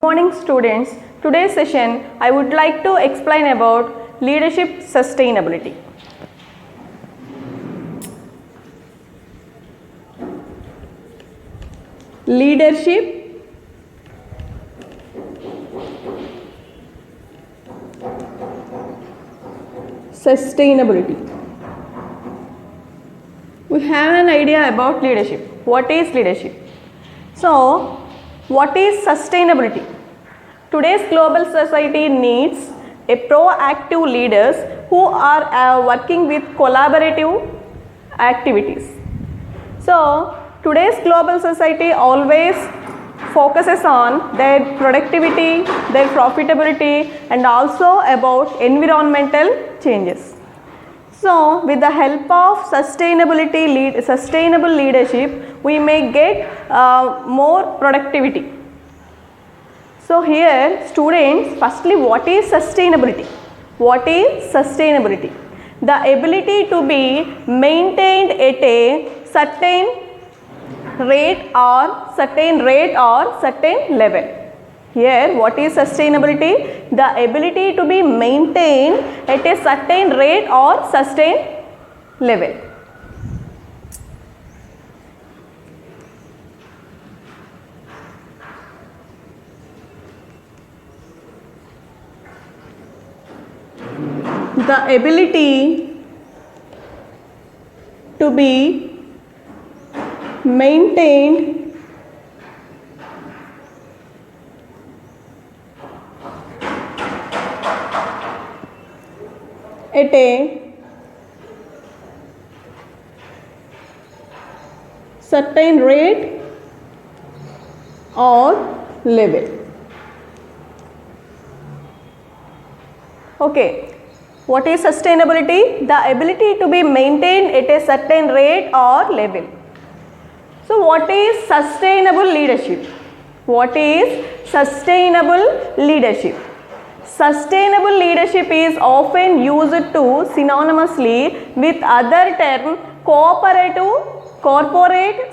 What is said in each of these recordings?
Morning students, today's session I would like to explain about leadership sustainability. Leadership sustainability. We have an idea about leadership. What is leadership? So, what is sustainability? Today's global society needs a proactive leaders who are working with collaborative activities. So, today's global society always focuses on their productivity, their profitability, and also about environmental changes. So, with the help of sustainable leadership, we may get more productivity. So, here students, firstly, what is sustainability? What is sustainability? The ability to be maintained at a certain rate or certain level. Here, what is sustainability? The ability to be maintained at a certain rate or sustained level. The ability to be maintained at a certain rate or level. Okay, what is sustainability? The ability to be maintained at a certain rate or level. So, what is sustainable leadership? What is sustainable leadership? Sustainable leadership is often used to synonymously with other term corporate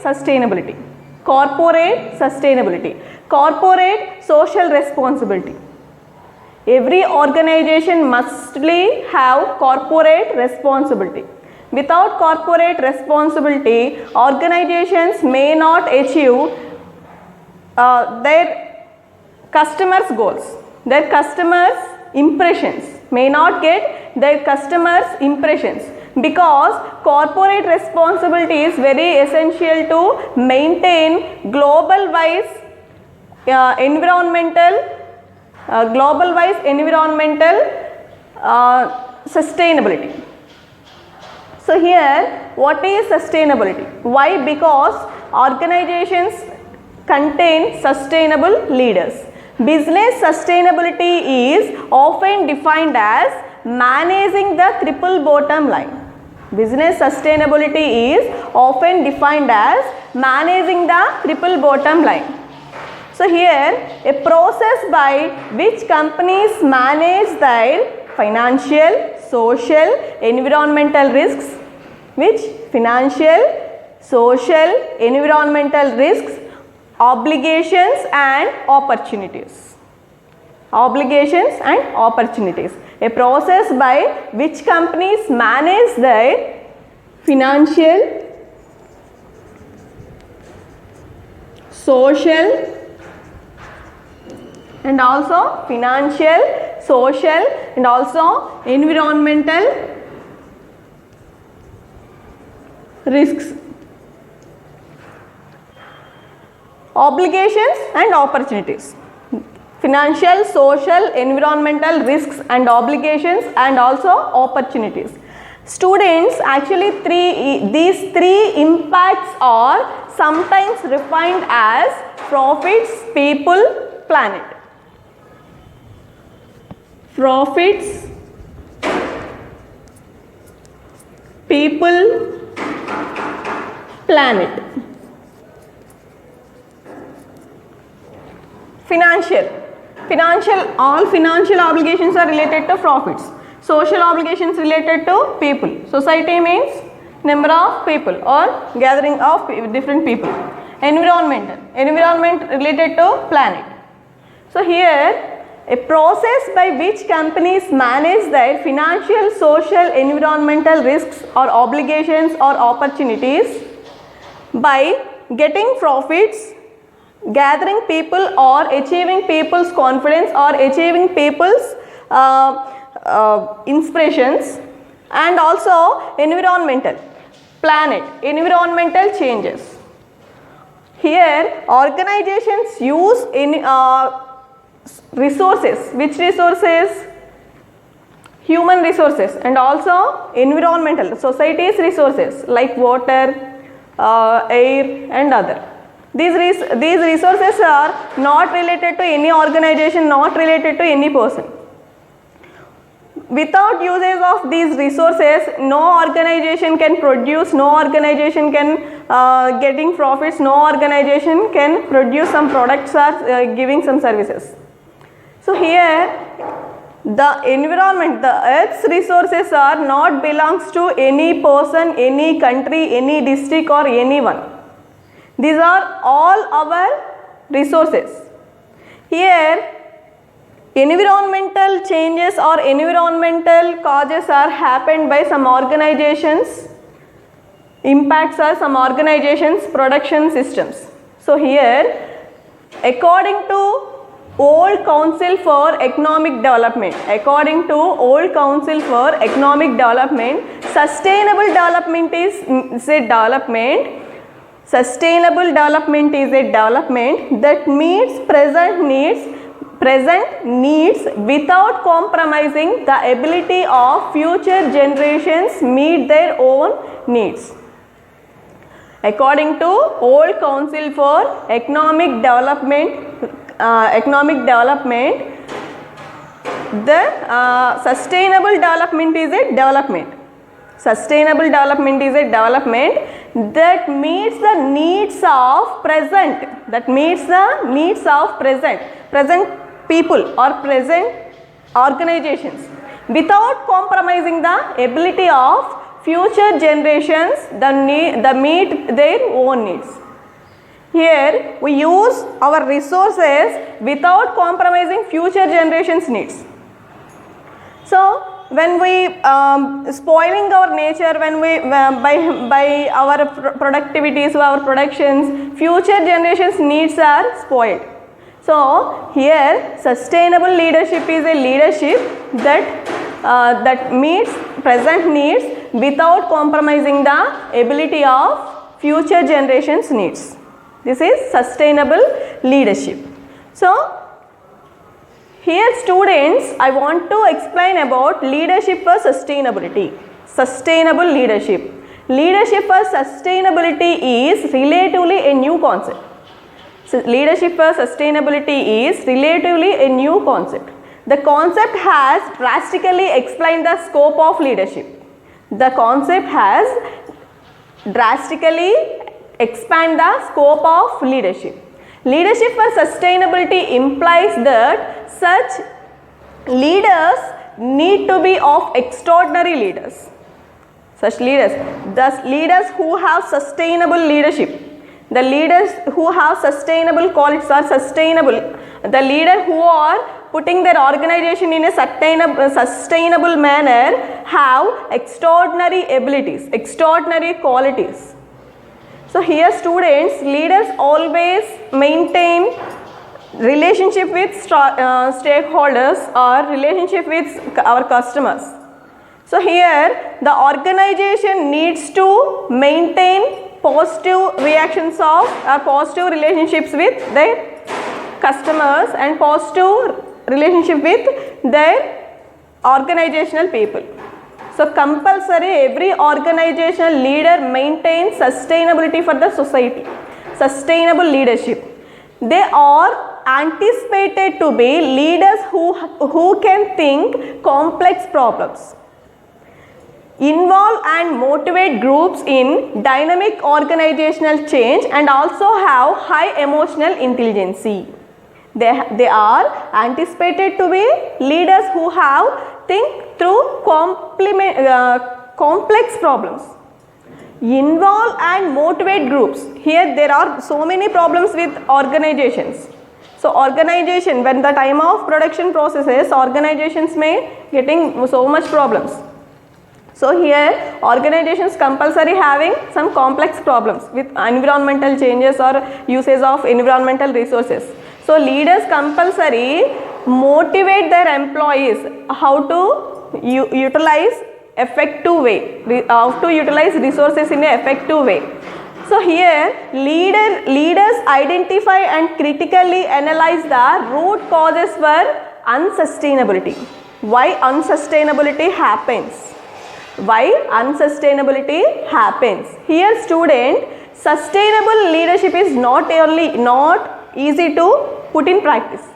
sustainability, corporate social responsibility. Every organization must have corporate responsibility. Without corporate responsibility, organizations may not achieve their customers' goals. Their customers' impressions may not get their customers' impressions, because corporate responsibility is very essential to maintain global wise environmental sustainability. So here, what is sustainability? Why? Because organizations contain sustainable leaders. Business sustainability is often defined as managing the triple bottom line. Business sustainability is often defined as managing the triple bottom line. So here, a process by which companies manage their financial, social, environmental risks, obligations and opportunities. A process by which companies manage their financial, social and also environmental risks. Obligations and opportunities. Financial, social, environmental risks and obligations and also opportunities. Students, actually these three impacts are sometimes defined as profits, people, planet. Profits, people, planet. All financial obligations are related to profits. Social obligations related to people. Society means number of people or gathering of different people. Environment related to planet. So here, a process by which companies manage their financial, social, environmental risks or obligations or opportunities by getting profits, gathering people or achieving people's confidence or achieving people's inspirations, and also environmental changes. Here organizations use resources. Which resources? Human resources and also environmental, society's resources like water, air and other. These resources are not related to any organization, not related to any person. Without usage of these resources, no organization can produce, no organization can getting profits, no organization can produce some products or giving some services. So here the environment, the earth's resources are not belongs to any person, any country, any district or anyone. These are all our resources. Here environmental changes or environmental causes are happened by some organizations, impacts are some organizations' production systems. So here according to World Council for Economic Development, sustainable development is a development. Sustainable development is a development that meets present needs without compromising the ability of future generations meet their own needs. According to World Council for Economic Development, the sustainable development is a development. Sustainable development is a development that meets the needs of present, present people or present organizations without compromising the ability of future generations the meet their own needs. Here we use our resources without compromising future generations' needs. So when we spoiling our nature, when we by our productivities, our productions, future generations' needs are spoiled. So here sustainable leadership is a leadership that meets present needs without compromising the ability of future generations' needs. This is sustainable leadership. So here students, I want to explain about leadership for sustainability. Sustainable leadership. Leadership for sustainability is relatively a new concept. So leadership for sustainability is relatively a new concept. The concept has drastically explained the scope of leadership. The concept has drastically expand the scope of leadership. Leadership for sustainability implies that such leaders need to be of extraordinary leaders. Such leaders, thus leaders who have sustainable leadership, the leaders who have sustainable qualities are sustainable, the leaders who are putting their organization in a sustainable manner have extraordinary abilities, extraordinary qualities. So here students, leaders always maintain relationship with stakeholders or relationship with our customers. So here the organization needs to maintain positive reactions of positive relationships with their customers and positive relationship with their organizational people. So compulsory every organizational leader maintains sustainability for the society, sustainable leadership. They are anticipated to be leaders who can think complex problems, involve and motivate groups in dynamic organizational change and also have high emotional intelligence. They are anticipated to be leaders who have think through complex problems, involve and motivate groups. Here there are so many problems with organizations. So organization, when the time of production processes, organizations may getting so much problems. So here organizations compulsory having some complex problems with environmental changes or usage of environmental resources. So leaders compulsory motivate their employees how to utilize effective way, how to utilize resources in an effective way. So here leaders identify and critically analyze the root causes for unsustainability. Why unsustainability happens? Why unsustainability happens? Here student, sustainable leadership is not easy to put in practice.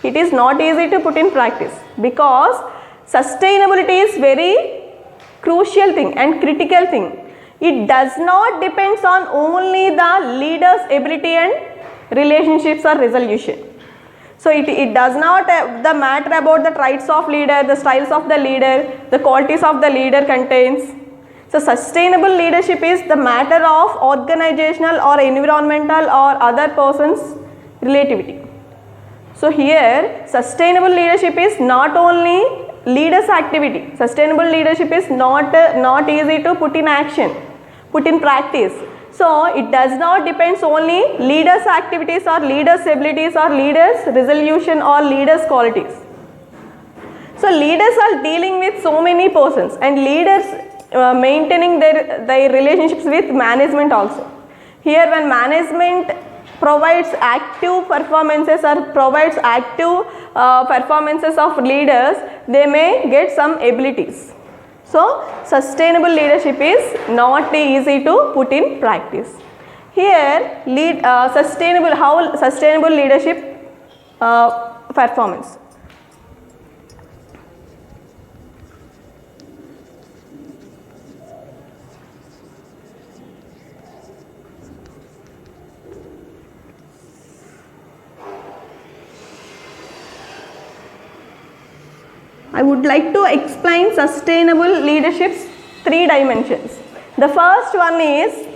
It is not easy to put in practice because sustainability is very crucial thing and critical thing. It does not depends on only the leader's ability and relationships or resolution. So it does not the matter about the traits of leader, the styles of the leader, the qualities of the leader contains. So sustainable leadership is the matter of organizational or environmental or other person's relativity. So here sustainable leadership is not only leaders' activity. Sustainable leadership is not easy to put in action, put in practice. So it does not depends only leaders' activities or leaders' abilities or leaders' resolution or leaders' qualities. So leaders are dealing with so many persons and leaders maintaining their relationships with management also. Here when management provides active performances or provides active performances of leaders, they may get some abilities. So sustainable leadership is not easy to put in practice. Here how sustainable leadership performance. I would like to explain sustainable leadership's 3 dimensions. The first one is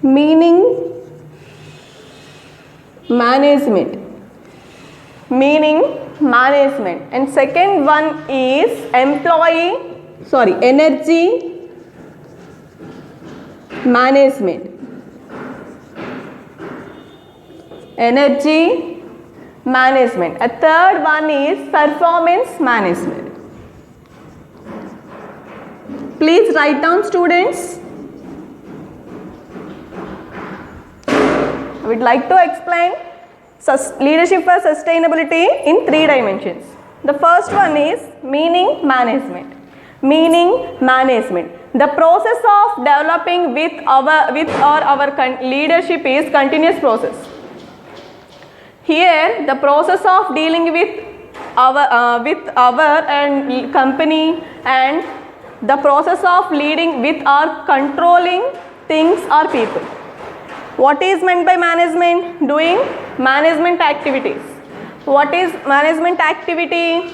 meaning management. Meaning management. And second one is energy management. Energy management. A third one is performance management. Please write down, students. I would like to explain leadership for sustainability in 3 dimensions. The first one is meaning management. Meaning management. The process of developing with our leadership is continuous process. Here the process of dealing with our and company and the process of leading with our controlling things or people. What is meant by management? Doing management activities. What is management activity?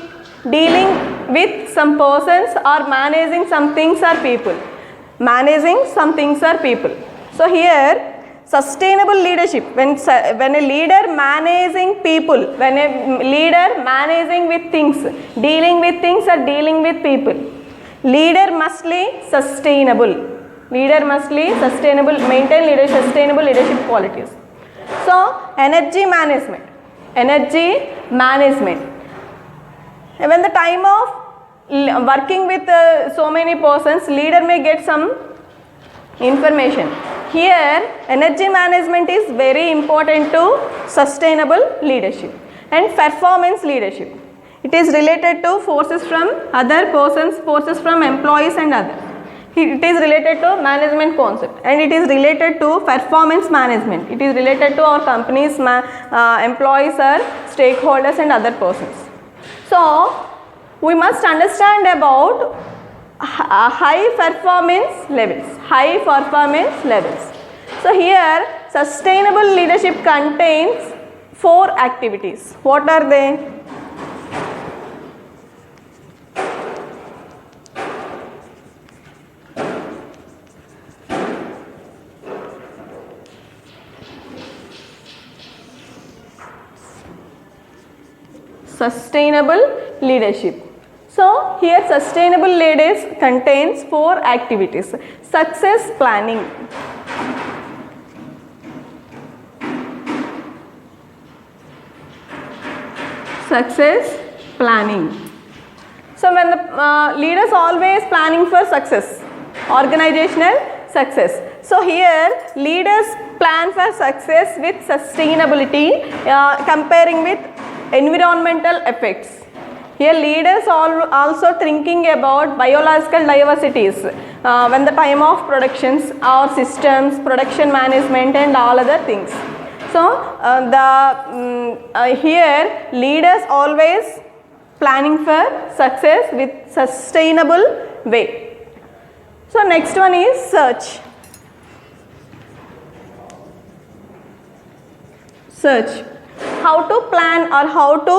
Dealing with some persons or managing some things or people. Managing some things or people. So here sustainable leadership, when a leader managing people, when a leader managing with things, dealing with things or dealing with people, leader must be sustainable. Leader must be sustainable, maintain sustainable leadership qualities. So energy management. Energy management. When the time of working with so many persons, leader may get some information. Here energy management is very important to sustainable leadership and performance leadership. It is related to forces from other persons, forces from employees and others. It is related to management concept and it is related to performance management. It is related to our company's employees or stakeholders and other persons. So we must understand about high performance levels. High performance levels. So here sustainable leadership contains 4 activities. What are they? sustainable leadership. So here sustainable leadership contains 4 activities. Success planning. Success planning. So when the leaders always planning for success, organizational success. So here leaders plan for success with sustainability, comparing with environmental effects. Here leaders also thinking about biological diversities when the time of productions or systems, production management and all other things. So here leaders always planning for success with sustainable way. So next one is search. Search. How to plan or how to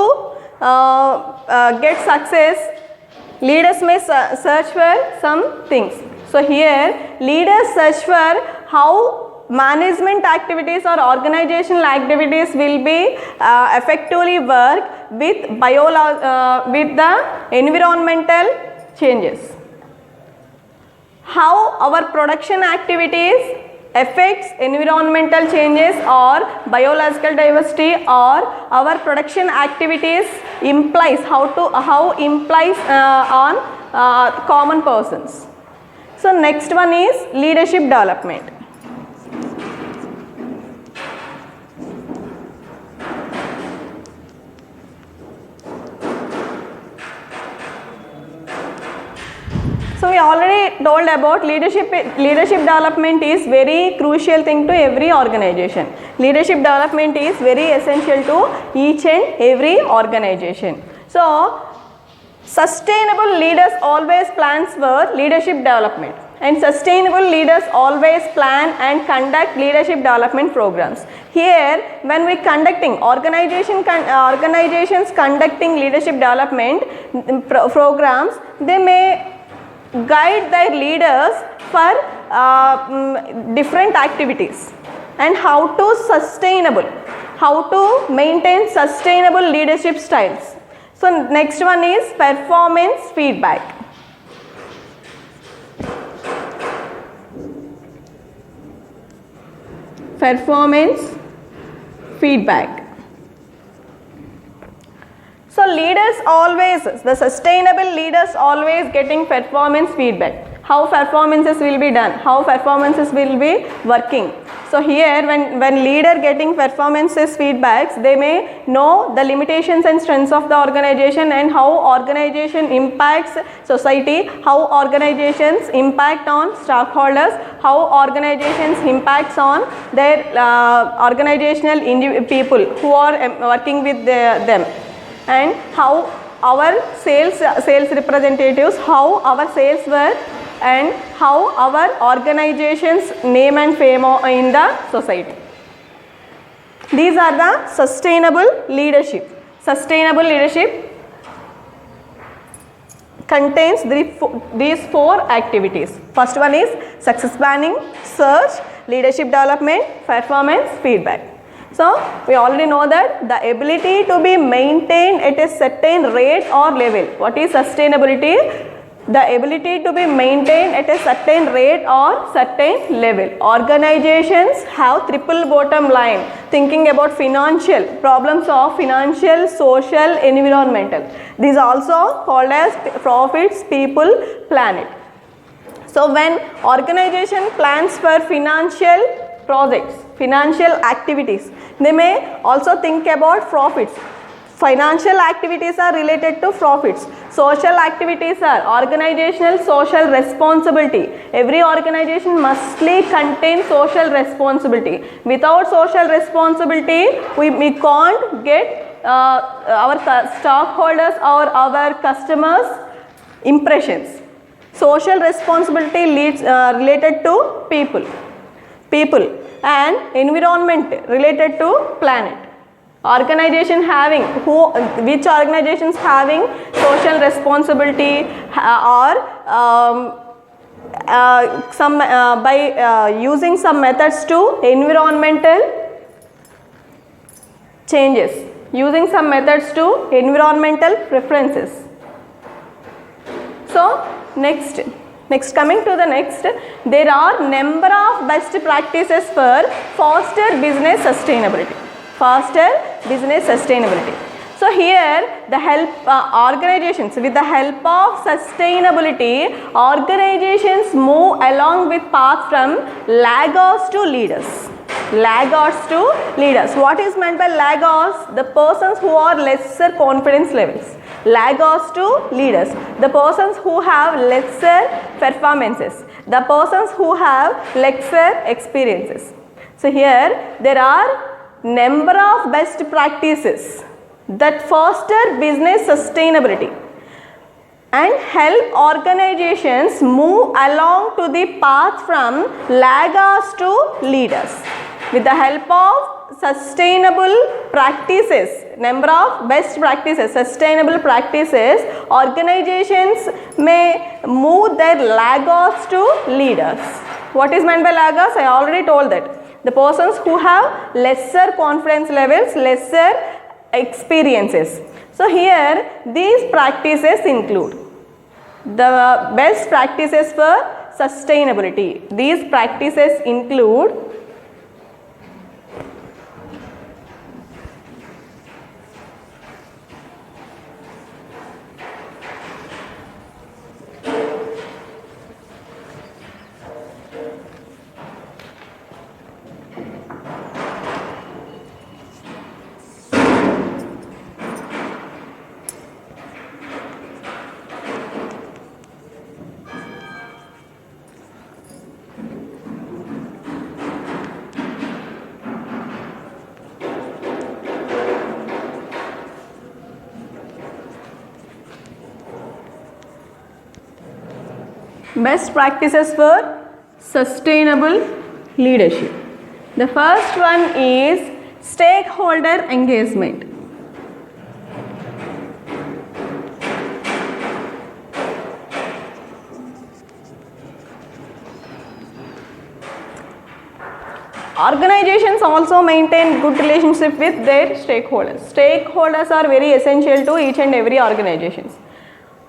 get success, leaders may search for some things. So here leaders search for how management activities or organizational activities will be effectively work with with the environmental changes. How our production activities affects environmental changes or biological diversity, or our production activities implies how implies on common persons. So next one is leadership development. So we already told about leadership development is very crucial thing to every organization. Leadership development is very essential to each and every organization. So sustainable leaders always plans for leadership development, and sustainable leaders always plan and conduct leadership development programs. Here when we conducting organizations conducting leadership development programs, they may guide their leaders for different activities and how to maintain sustainable leadership styles. So next one is performance feedback. Performance feedback. So leaders always, the sustainable leaders always getting performance feedback. How performances will be done, how performances will be working. So here when leader getting performances feedbacks, they may know the limitations and strengths of the organization and how organization impacts society, how organizations impact on stakeholders, how organizations impacts on their organizational people who are working with them, and how our sales representatives, how our sales work, and how our organization's name and fame in the society. These are the sustainable leadership. Sustainable leadership contains these 4 activities. First one is success planning, search, leadership development, performance feedback. So we already know that the ability to be maintained at a certain rate or level. What is sustainability? The ability to be maintained at a certain rate or certain level. Organizations have triple bottom line, thinking about financial problems of financial, social, environmental. These also called as profits, people, planet. So when organization plans for financial projects, financial activities, they may also think about profits. Financial activities are related to profits. Social activities are organizational social responsibility. Every organization mustly contain social responsibility. Without social responsibility, we can't get our stockholders or our customers' impressions. Social responsibility leads related to people, and environment related to planet. Organization having which organizations having social responsibility or by using some methods to environmental changes. using some methods to environmental preferences. So next coming to the next, there are number of best practices for foster business sustainability. So here the help organizations, with the help of sustainability, organizations move along with path from laggards to leaders. What is meant by laggards? The persons who are lesser confidence levels. Laggards to leaders, the persons who have lesser performances, the persons who have lesser experiences. So here there are number of best practices that foster business sustainability and help organizations move along to the path from laggards to leaders. With the help of sustainable practices, number of best practices, sustainable practices, organizations may move their laggards to leaders. What is meant by laggards? I already told that. The persons who have lesser confidence levels, lesser experiences. So here these practices include the best practices for sustainability. These practices include best practices for sustainable leadership. The first one is stakeholder engagement. Organizations also maintain good relationship with their stakeholders. Stakeholders are very essential to each and every organization.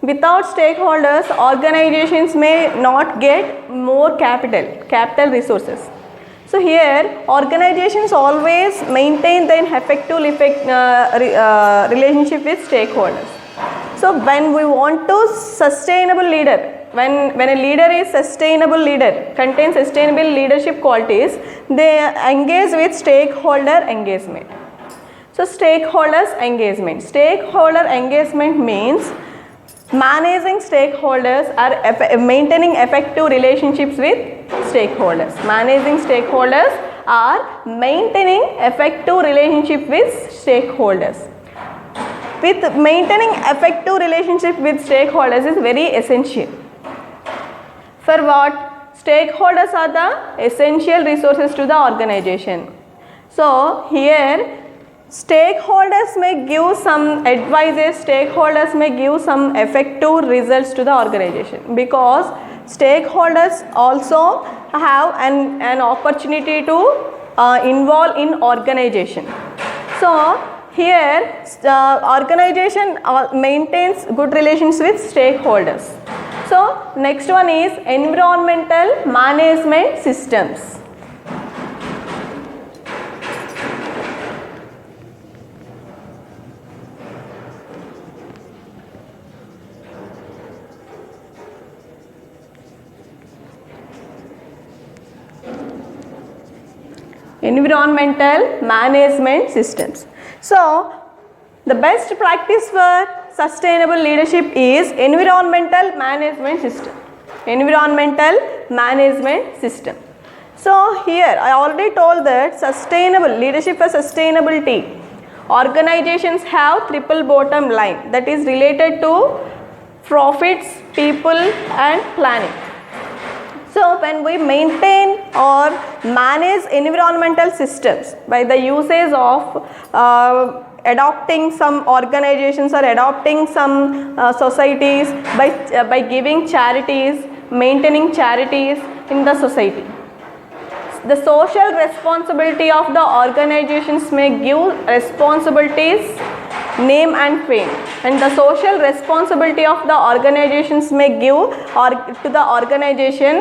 Without stakeholders, organizations may not get more capital resources. So here, organizations always maintain an effective relationship with stakeholders. So when we want to sustainable leader, when a leader is sustainable leader, contains sustainable leadership qualities, they engage with stakeholder engagement. So stakeholder engagement means managing stakeholders are maintaining effective relationships with stakeholders. Managing stakeholders are maintaining effective relationship with stakeholders. With maintaining effective relationship with stakeholders is very essential. For what? Stakeholders are the essential resources to the organization. So here stakeholders may give some advices, stakeholders may give some effective results to the organization, because stakeholders also have an opportunity to involve in organization. So here organization maintains good relations with stakeholders. So next one is environmental management systems. Environmental management systems. So the best practice for sustainable leadership is environmental management system. So here I already told that sustainable leadership for sustainability, organizations have triple bottom line, that is related to profits, people and planning. So when we maintain or manage environmental systems by the usage of adopting some organizations or adopting some societies, by giving charities, maintaining charities in the society. The social responsibility of the organizations may give responsibilities, name and fame, and the social responsibility of the organizations may give or to the organization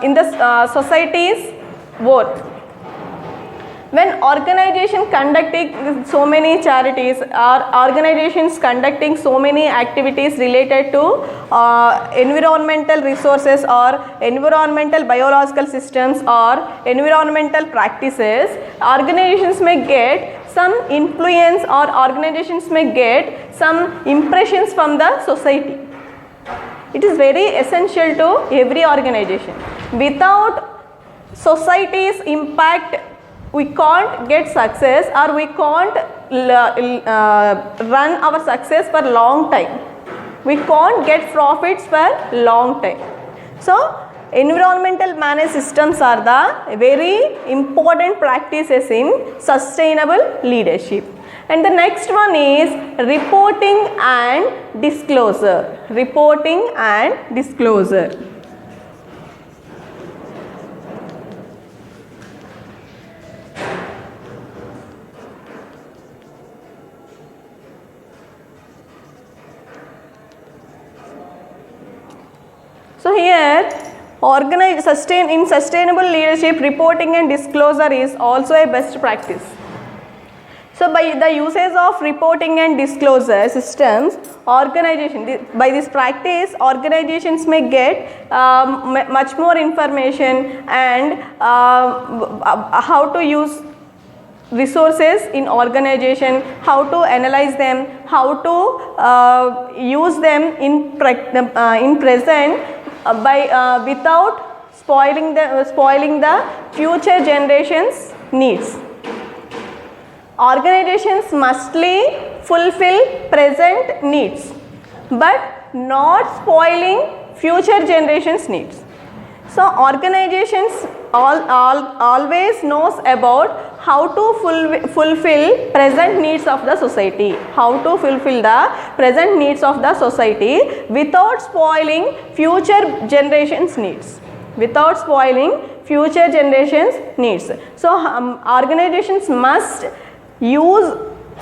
in the society's worth. When organization conducting so many charities or organizations conducting so many activities related to environmental resources or environmental biological systems or environmental practices, organizations may get some influence or organizations may get some impressions from the society. It is very essential to every organization. Without society's impact, we can't get success or we can't run our success for long time. We can't get profits for long time. So environmental management systems are the very important practices in sustainable leadership. And the next one is reporting and disclosure. Reporting and disclosure. So here in sustainable leadership, reporting and disclosure is also a best practice. So by the usage of reporting and disclosure systems, by this practice, organizations may get much more information and how to use resources in organization, how to analyze them, how to use them in present without spoiling the future generations' needs. Organizations mustly fulfill present needs, but not spoiling future generations' needs. So organizations always knows about how to fulfill present needs of the society, how to fulfill the present needs of the society without spoiling future generations' needs. Without spoiling future generations' needs. So organizations must use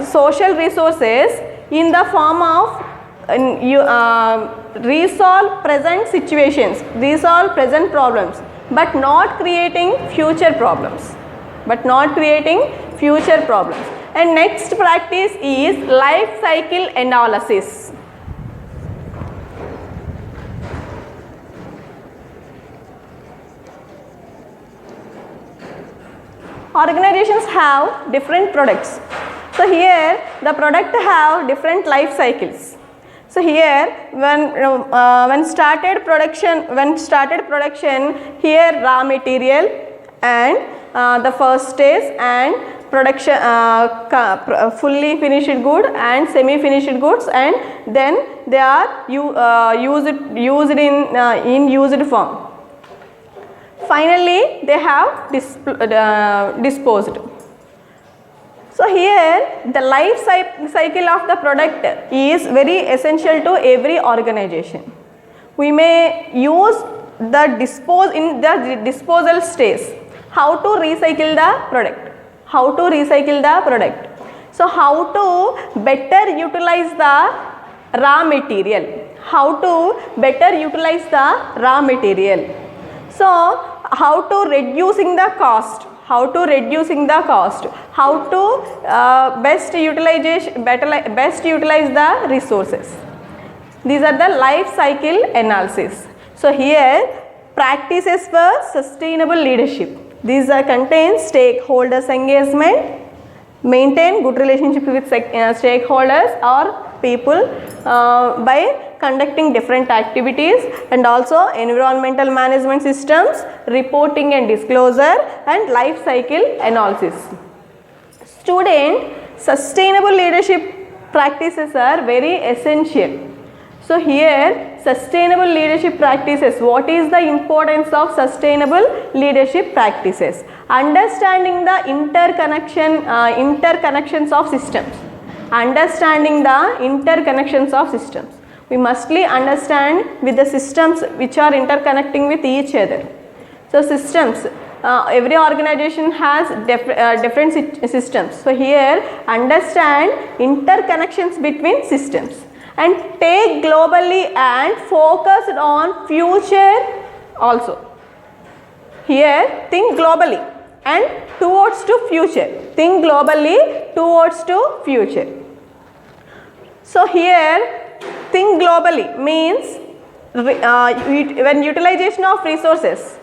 social resources in the form of resolve present situations, resolve present problems, but not creating future problems. And next practice is life cycle analysis. Organizations have different products. So here the product have different life cycles. So here when started production, here raw material and the first stage and production fully finished good and semi finished goods, and then they are used in used form. Finally they have disposed. So here the life cycle of the product is very essential to every organization. We may use the disposal stage. How to recycle the product? So how to better utilize the raw material? So how to reducing the cost? How to best utilize the resources. These are the life cycle analysis. So here practices for sustainable leadership. These contain stakeholders engagement, maintain good relationship with stakeholders or people by conducting different activities, and also environmental management systems, reporting and disclosure, and life cycle analysis. Student, sustainable leadership practices are very essential. So here sustainable leadership practices, what is the importance of sustainable leadership practices? Understanding the interconnections of systems. We mustly understand with the systems which are interconnecting with each other. So systems, every organization has different systems. So here understand interconnections between systems and take globally and focus on future also. Here think globally and towards to future. Think globally towards to future. So here think globally means when utilization of resources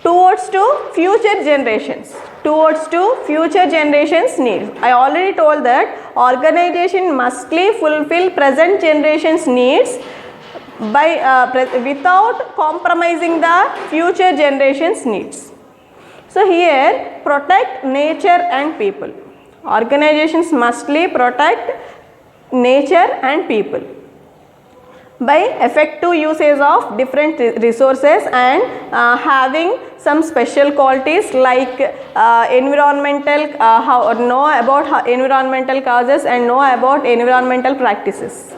towards to future generations, towards to future generations needs. I already told that organization mustly fulfill present generations needs by without compromising the future generations needs. So here protect nature and people. Organizations mustly protect nature and people by effective usage of different resources and having some special qualities like know about environmental causes and know about environmental practices.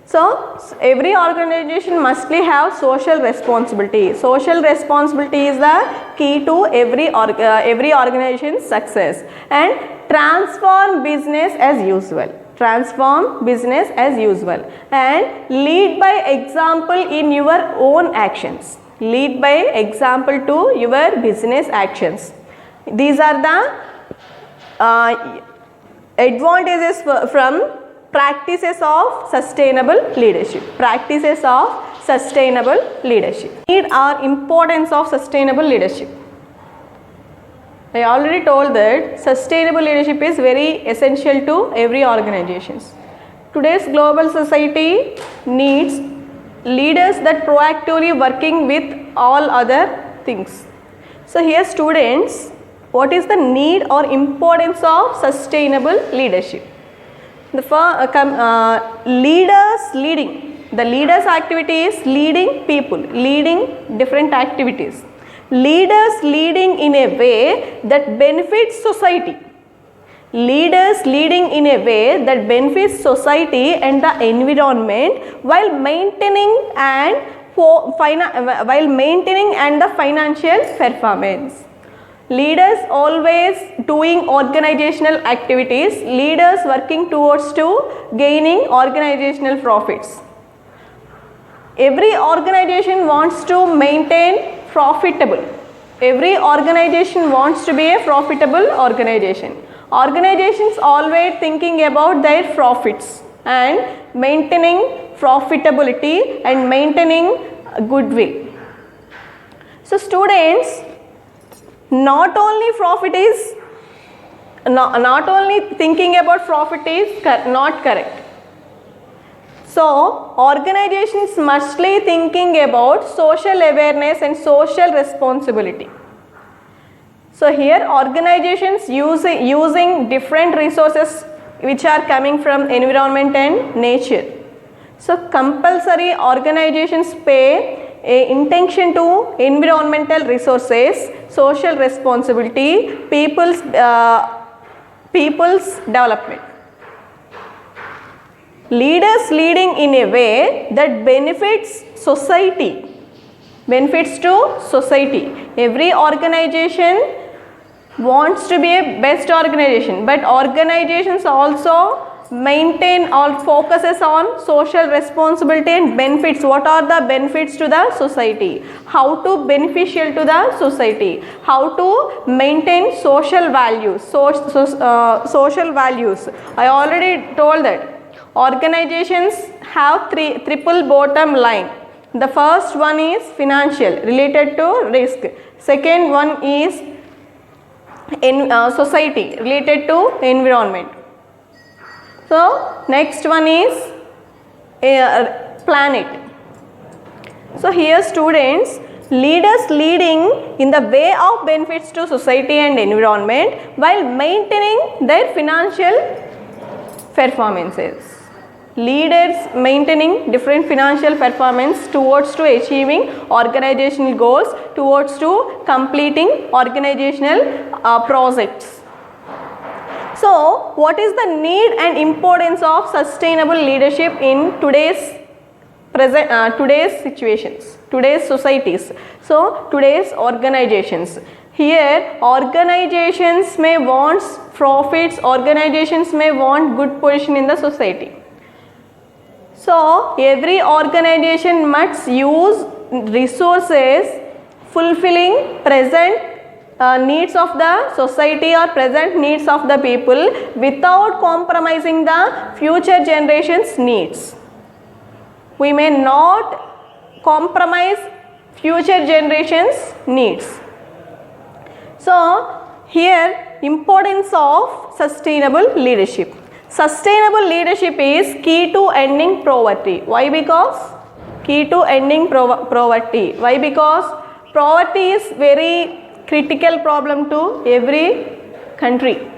So every organization mustly have social responsibility. Social responsibility is the key to every organization's success, and transform business as usual. Transform business as usual and lead by example in your own actions. Lead by example to your business actions. These are the advantages from practices of sustainable leadership. Practices of sustainable leadership. Need or importance of sustainable leadership. I already told that sustainable leadership is very essential to every organization. Today's global society needs leaders that proactively working with all other things. So here students, what is the need or importance of sustainable leadership? The leaders leading. The leaders' activity is leading people, leading different activities. Leaders leading in a way that benefits society. Leaders leading in a way that benefits society and the environment while maintaining the financial performance. Leaders always doing organizational activities. Leaders working towards to gaining organizational profits. Every organization wants to maintain profitable. Every organization wants to be a profitable organization. Organizations always thinking about their profits and maintaining profitability and maintaining goodwill. So students, not only thinking about profit is not correct. So organizations mustly thinking about social awareness and social responsibility. So here organizations using different resources which are coming from environment and nature. So compulsory organizations pay attention to environmental resources, social responsibility, people's development. Leaders leading in a way that benefits society, benefits to society. Every organization wants to be a best organization, but organizations also maintain or focuses on social responsibility and benefits. What are the benefits to the society? How to beneficial to the society? How to maintain social values? Social values. I already told that organizations have triple bottom line. The first one is financial, related to risk. Second one is in society, related to environment. So next one is planet. So here students, leaders leading in the way of benefits to society and environment while maintaining their financial performances. Leaders maintaining different financial performance towards to achieving organizational goals, towards to completing organizational projects. So what is the need and importance of sustainable leadership in today's today's situations, today's societies. So today's organizations. Here organizations may want profits, organizations may want good position in the society. So every organization must use resources fulfilling present needs of the society or present needs of the people without compromising the future generations' needs. We may not compromise future generations' needs. So here importance of sustainable leadership. Sustainable leadership is key to ending poverty. Why? Because key to ending poverty. Why? Because poverty is very critical problem to every country.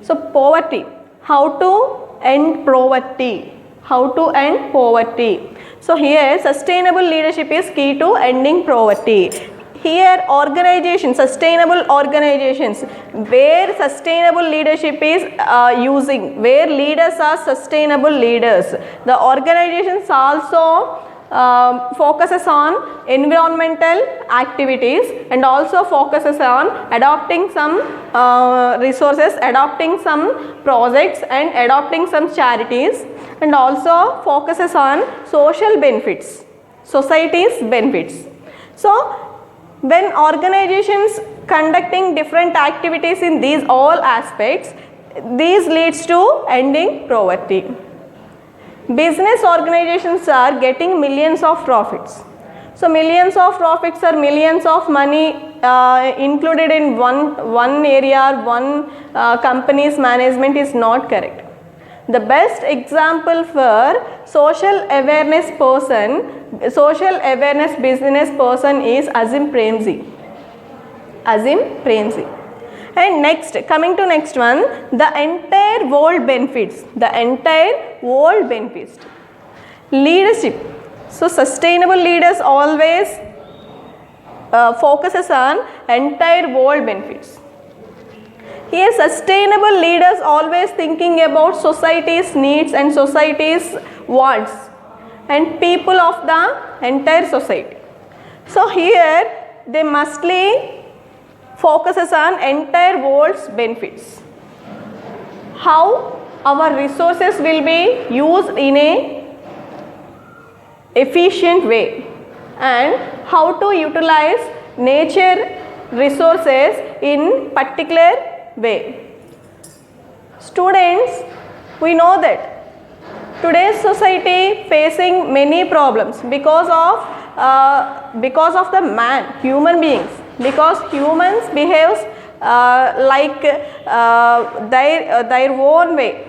So poverty, how to end poverty? How to end poverty? So here sustainable leadership is key to ending poverty. Here organizations, sustainable organizations, where sustainable leadership is using, where leaders are sustainable leaders. The organizations also focuses on environmental activities and also focuses on adopting some resources, adopting some projects and adopting some charities, and also focuses on social benefits, society's benefits. So when organizations conducting different activities in these all aspects, these leads to ending poverty. Business organizations are getting millions of profits. So millions of profits are millions of money included in one area, one company's management is not correct. The best example for social awareness person, social awareness business person is Azim Premji. Azim Premji. And next, coming to next one, the entire world benefits. The entire world benefits. Leadership. So sustainable leaders always focuses on entire world benefits. Here sustainable leaders always thinking about society's needs and society's wants and people of the entire society. So here they mostly focuses on entire world's benefits. How our resources will be used in a efficient way and how to utilize nature resources in particular way. Students, we know that today's society facing many problems because of the man, human beings, because humans behaves like their own way.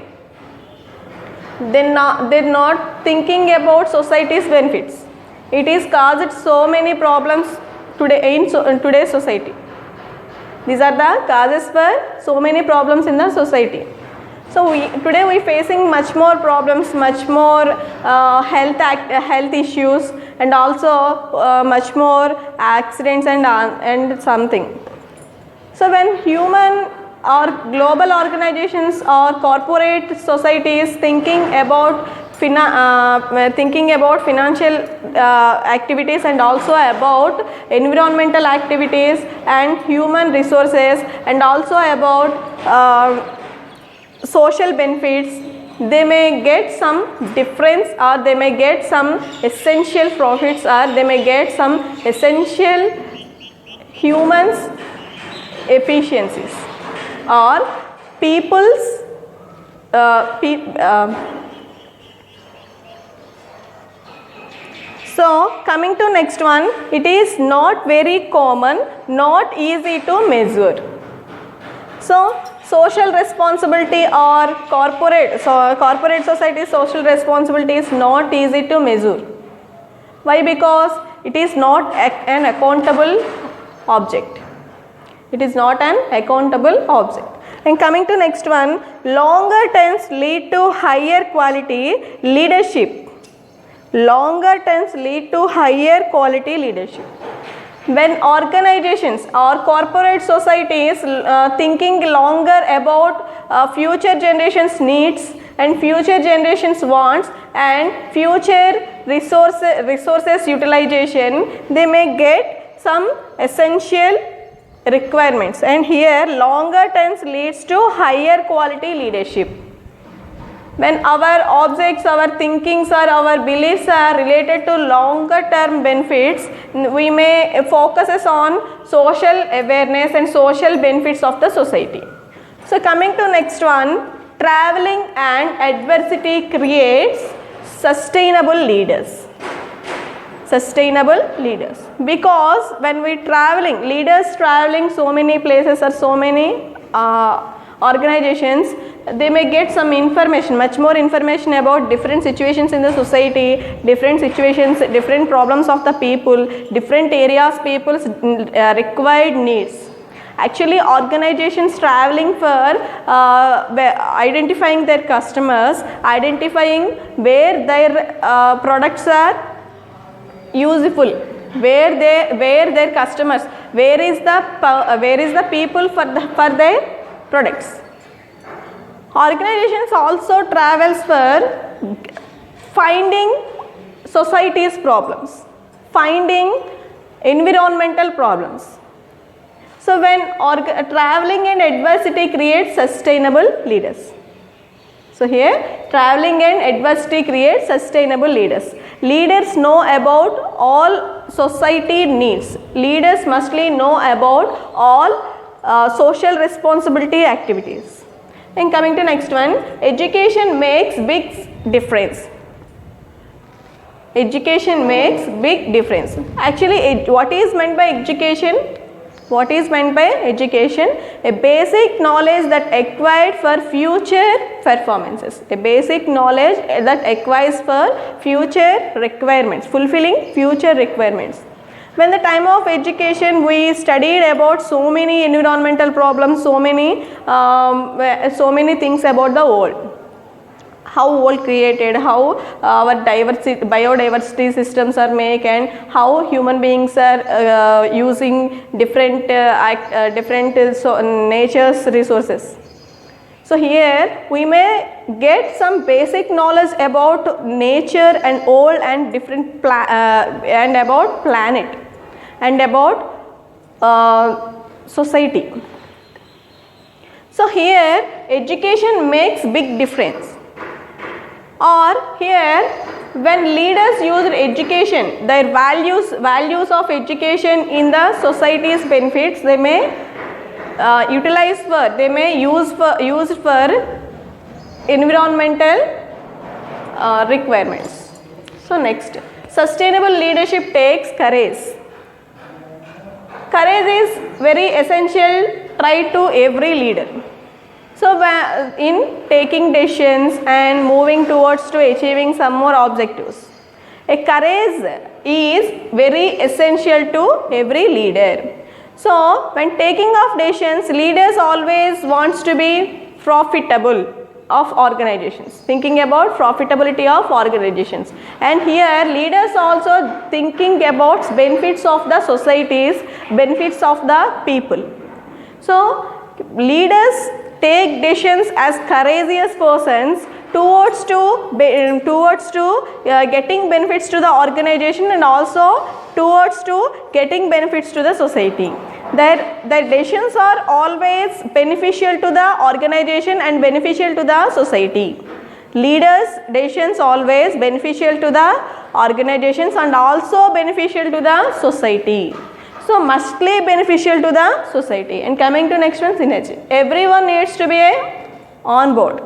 They're not thinking about society's benefits. It is caused so many problems today in today's society. These are the causes for so many problems in the society. So today we facing much more problems, much more health issues, and also much more accidents and something. So when human or global organizations or corporate societies thinking about financial activities and also about environmental activities and human resources and also about social benefits, they may get some difference or they may get some essential profits or they may get some essential humans efficiencies or people's So coming to next one, it is not very common, not easy to measure. So social responsibility or corporate society social responsibility is not easy to measure. Why? Because it is not an accountable object. It is not an accountable object. And coming to next one, longer terms lead to higher quality leadership. Longer terms lead to higher quality leadership. When organizations or corporate societies thinking longer about future generations' needs and future generations wants and future resources utilization, they may get some essential requirements, and here longer terms leads to higher quality leadership. When our objects, our thinkings or our beliefs are related to longer term benefits, we may focus on social awareness and social benefits of the society. So coming to next one, traveling and adversity creates sustainable leaders. Sustainable leaders, because when we leaders traveling so many places or so many organizations, they may get some information, much more information about different situations in the society, different situations, different problems of the people, different areas people's required needs. Actually, organizations traveling for identifying their customers, identifying where their products are useful, where their customers, where is the people for their products. Organizations also travels for finding society's problems, finding environmental problems. So when traveling and adversity creates sustainable leaders. So here traveling and adversity creates sustainable leaders. Leaders know about all society needs. Leaders mustly know about all social responsibility activities. And coming to next one, education makes big difference. Education makes big difference. Actually, what is meant by education? What is meant by education? A basic knowledge that acquired for future performances. A basic knowledge that acquires for future requirements, fulfilling future requirements. When the time of education, we studied about so many environmental problems, so many things about the world. How world created, how our biodiversity systems are made, and how human beings are using different nature's resources. So here we may get some basic knowledge about nature and all and different and about planet and about society. So here education makes big difference. Or here when leaders use education, their values of education in the society's benefits, they may use for environmental requirements. So next, sustainable leadership takes courage. Courage is very essential trait to every leader. So in taking decisions and moving towards to achieving some more objectives, a courage is very essential to every leader. So when taking of decisions, leaders always wants to be profitable of organizations, thinking about profitability of organizations. And here leaders also thinking about benefits of the societies, benefits of the people. So leaders take decisions as courageous persons towards getting benefits to the organization and also towards to getting benefits to the society. Their decisions are always beneficial to the organization and beneficial to the society. Leaders' decisions always beneficial to the organizations and also beneficial to the society. So mostly beneficial to the society. And coming to next one, synergy. Everyone needs to be on board.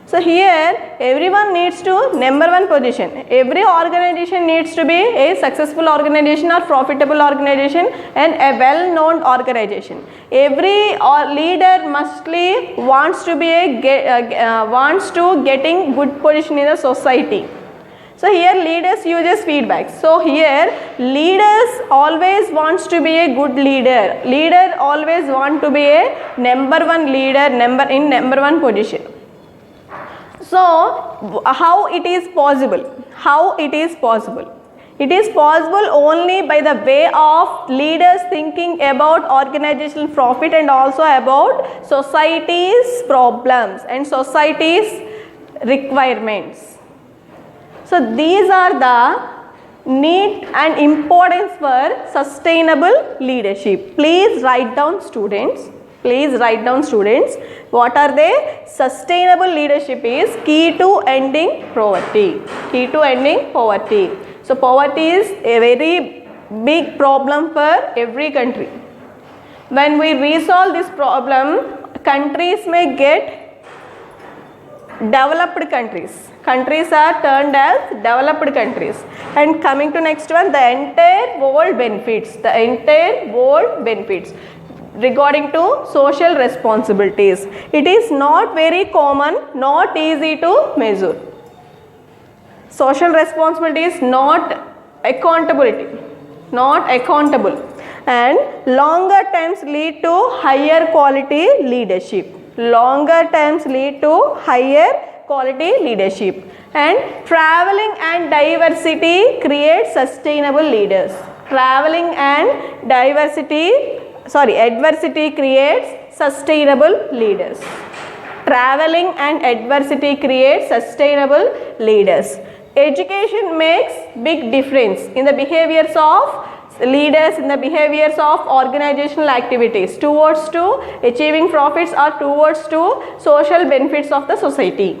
So here everyone needs to number one position. Every organization needs to be a successful organization or profitable organization and a well-known organization. Every leader mustly wants to be getting good position in the society. So here leaders uses feedback. So here leaders always wants to be a good leader. Leader always want to be a number one leader, number one position. So how it is possible? How it is possible? It is possible only by the way of leaders thinking about organizational profit and also about society's problems and society's requirements. So these are the need and importance for sustainable leadership. Please write down, students. Please write down, students. What are they? Sustainable leadership is key to ending poverty. Key to ending poverty. So poverty is a very big problem for every country. When we resolve this problem, countries may get developed countries. Countries are turned as developed countries. And coming to next one, the entire world benefits. The entire world benefits regarding to social responsibilities. It is not very common, not easy to measure. Social responsibility is not accountability, not accountable. And longer terms lead to higher quality leadership. Longer terms lead to higher quality leadership. And traveling and diversity creates sustainable leaders. Traveling and adversity creates sustainable leaders. Traveling and adversity creates sustainable leaders. Education makes big difference in the behaviors of leaders, in the behaviors of organizational activities towards to achieving profits or towards to social benefits of the society.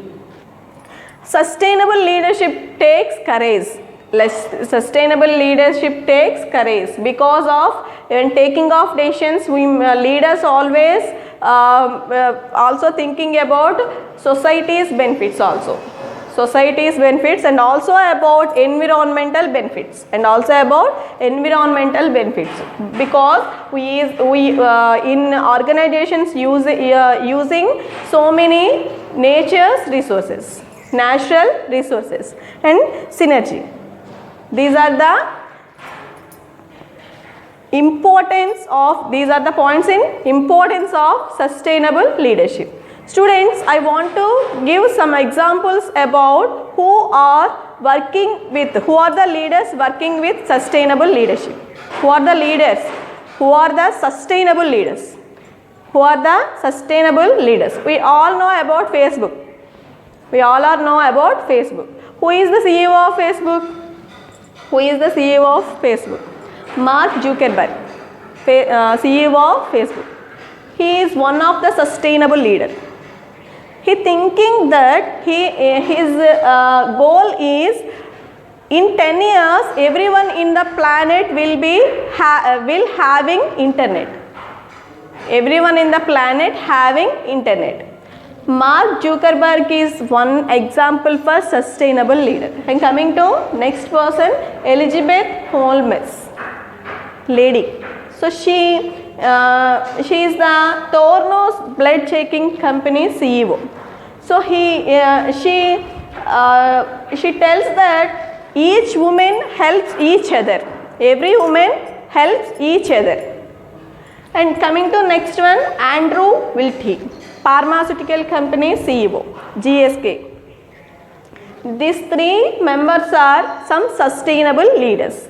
Sustainable leadership takes courage. Sustainable leadership takes courage because of in taking of decisions, leaders always also thinking about society's benefits also. Society's benefits and also about environmental benefits because we in organizations using so many nature's resources, natural resources and synergy. These are the points in importance of sustainable leadership. Students, I want to give some examples about who are the leaders working with sustainable leadership. Who are the leaders? Who are the sustainable leaders? Who are the sustainable leaders? We all know about Facebook. Who is the CEO of Facebook? Mark Zuckerberg, CEO of Facebook. He is one of the sustainable leaders. He thinking that his goal is in 10 years everyone in the planet will having internet. Everyone in the planet having internet. Mark Zuckerberg is one example for sustainable leader. And coming to next person, Elizabeth Holmes, lady. So she is the Thornos blood checking company CEO. So she tells that each woman helps each other. Every woman helps each other. And coming to next one, Andrew Wiltie, pharmaceutical company CEO, GSK. These three members are some sustainable leaders.